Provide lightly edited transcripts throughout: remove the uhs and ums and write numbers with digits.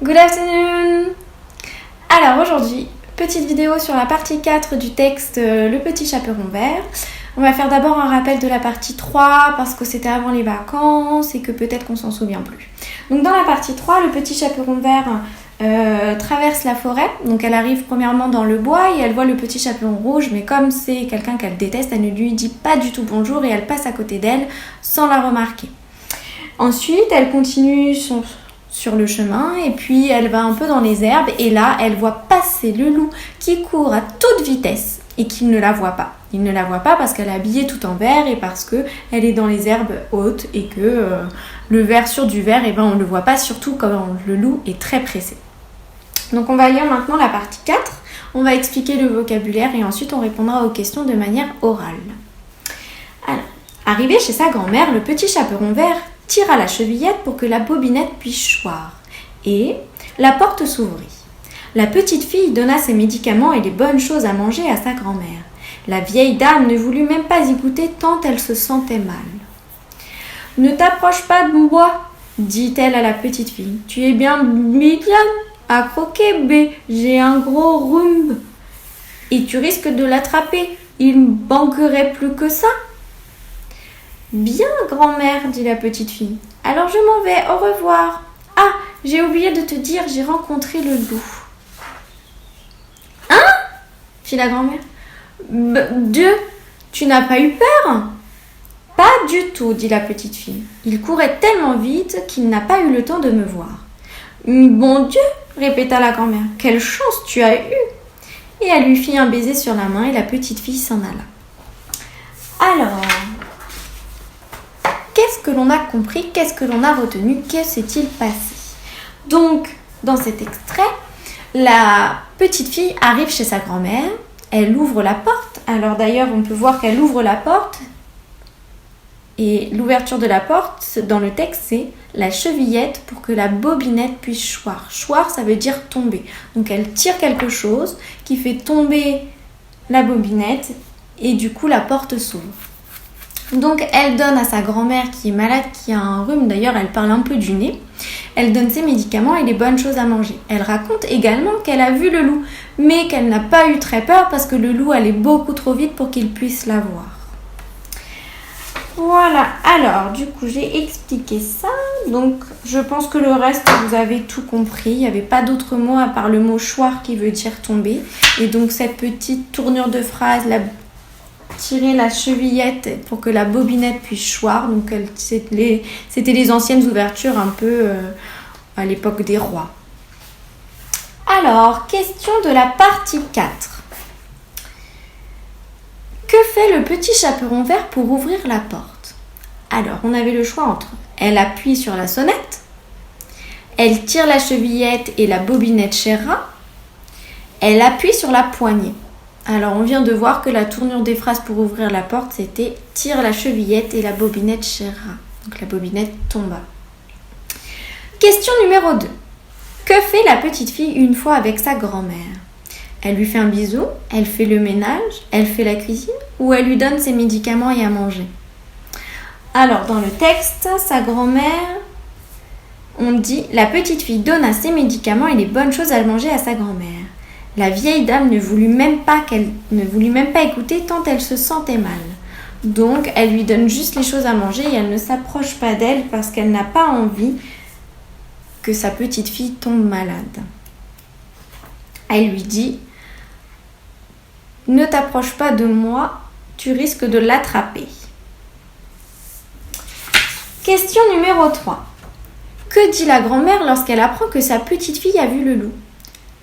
Good afternoon! Alors aujourd'hui, petite vidéo sur la partie 4 du texte Le Petit Chaperon Vert. On va faire d'abord un rappel de la partie 3 parce que c'était avant les vacances et que peut-être qu'on s'en souvient plus. Donc dans la partie 3, le Petit Chaperon Vert traverse la forêt. Donc elle arrive premièrement dans le bois et elle voit le Petit Chaperon Rouge, mais comme c'est quelqu'un qu'elle déteste, elle ne lui dit pas du tout bonjour et elle passe à côté d'elle sans la remarquer. Ensuite, elle continue sur le chemin et puis elle va un peu dans les herbes et là, elle voit passer le loup qui court à toute vitesse et qu'il ne la voit pas. Il ne la voit pas parce qu'elle est habillée tout en vert et parce qu'elle est dans les herbes hautes et que le vert sur du vert, on ne le voit pas, surtout quand le loup est très pressé. Donc on va lire maintenant la partie 4. On va expliquer le vocabulaire et ensuite on répondra aux questions de manière orale. Alors, arrivé chez sa grand-mère, le Petit Chaperon Vert tira la chevillette pour que la bobinette puisse choir. Et la porte s'ouvrit. La petite fille donna ses médicaments et les bonnes choses à manger à sa grand-mère. La vieille dame ne voulut même pas y goûter tant elle se sentait mal. « Ne t'approche pas de moi, dit-elle à la petite fille. Tu es bien mignonne à croquer, bé. J'ai un gros rhume. Et tu risques de l'attraper. Il ne manquerait plus que ça. » Bien, grand-mère, dit la petite fille. Alors je m'en vais, au revoir. Ah, j'ai oublié de te dire, j'ai rencontré le loup. Hein? Fit la grand-mère. Dieu, tu n'as pas eu peur? Pas du tout, dit la petite fille. Il courait tellement vite qu'il n'a pas eu le temps de me voir. Bon Dieu, répéta la grand-mère, quelle chance tu as eue. Et elle lui fit un baiser sur la main et la petite fille s'en alla. Alors, qu'est-ce que l'on a compris? Qu'est-ce que l'on a retenu? Que s'est-il passé? Donc, dans cet extrait, la petite fille arrive chez sa grand-mère. Elle ouvre la porte. Alors d'ailleurs, on peut voir qu'elle ouvre la porte. Et l'ouverture de la porte, dans le texte, c'est la chevillette pour que la bobinette puisse choir. Choir, ça veut dire tomber. Donc elle tire quelque chose qui fait tomber la bobinette et du coup la porte s'ouvre. Donc elle donne à sa grand-mère qui est malade, qui a un rhume, d'ailleurs elle parle un peu du nez, elle donne ses médicaments et les bonnes choses à manger. Elle raconte également qu'elle a vu le loup, mais qu'elle n'a pas eu très peur parce que le loup allait beaucoup trop vite pour qu'il puisse la voir. Voilà, alors du coup j'ai expliqué ça, donc je pense que le reste vous avez tout compris, il n'y avait pas d'autres mots à part le mot choir qui veut dire tomber, et donc cette petite tournure de phrase, tirer la chevillette pour que la bobinette puisse choir. Donc c'était les anciennes ouvertures un peu à l'époque des rois. Alors, question de la partie 4. Que fait le Petit Chaperon Vert pour ouvrir la porte? Alors, on avait le choix entre elle appuie sur la sonnette, elle tire la chevillette et la bobinette chérera, elle appuie sur la poignée. Alors, on vient de voir que la tournure des phrases pour ouvrir la porte, c'était « tire la chevillette et la bobinette chérera ». Donc, la bobinette tomba. Question numéro 2. Que fait la petite fille une fois avec sa grand-mère? Elle lui fait un bisou, elle fait le ménage, elle fait la cuisine ou elle lui donne ses médicaments et à manger? Alors, dans le texte, sa grand-mère, on dit « La petite fille donna ses médicaments et les bonnes choses à manger à sa grand-mère ». La vieille dame ne voulut même pas écouter tant elle se sentait mal. Donc, elle lui donne juste les choses à manger et elle ne s'approche pas d'elle parce qu'elle n'a pas envie que sa petite fille tombe malade. Elle lui dit « Ne t'approche pas de moi, tu risques de l'attraper. » Question numéro 3. Que dit la grand-mère lorsqu'elle apprend que sa petite fille a vu le loup?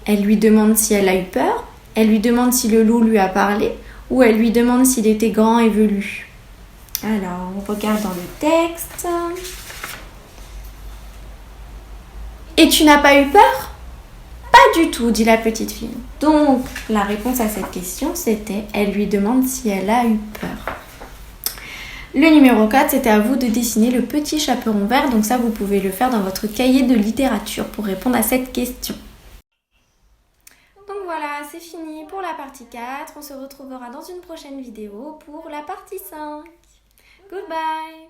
Elle lui demande si elle a eu peur, elle lui demande si le loup lui a parlé, ou elle lui demande s'il était grand et velu. Alors, on regarde dans le texte. Et tu n'as pas eu peur? Pas du tout, dit la petite fille. Donc, la réponse à cette question, c'était elle lui demande si elle a eu peur. Le numéro 4, c'était à vous de dessiner le Petit Chaperon Vert. Donc ça, vous pouvez le faire dans votre cahier de littérature pour répondre à cette question. Donc voilà, c'est fini pour la partie 4. On se retrouvera dans une prochaine vidéo pour la partie 5. Goodbye!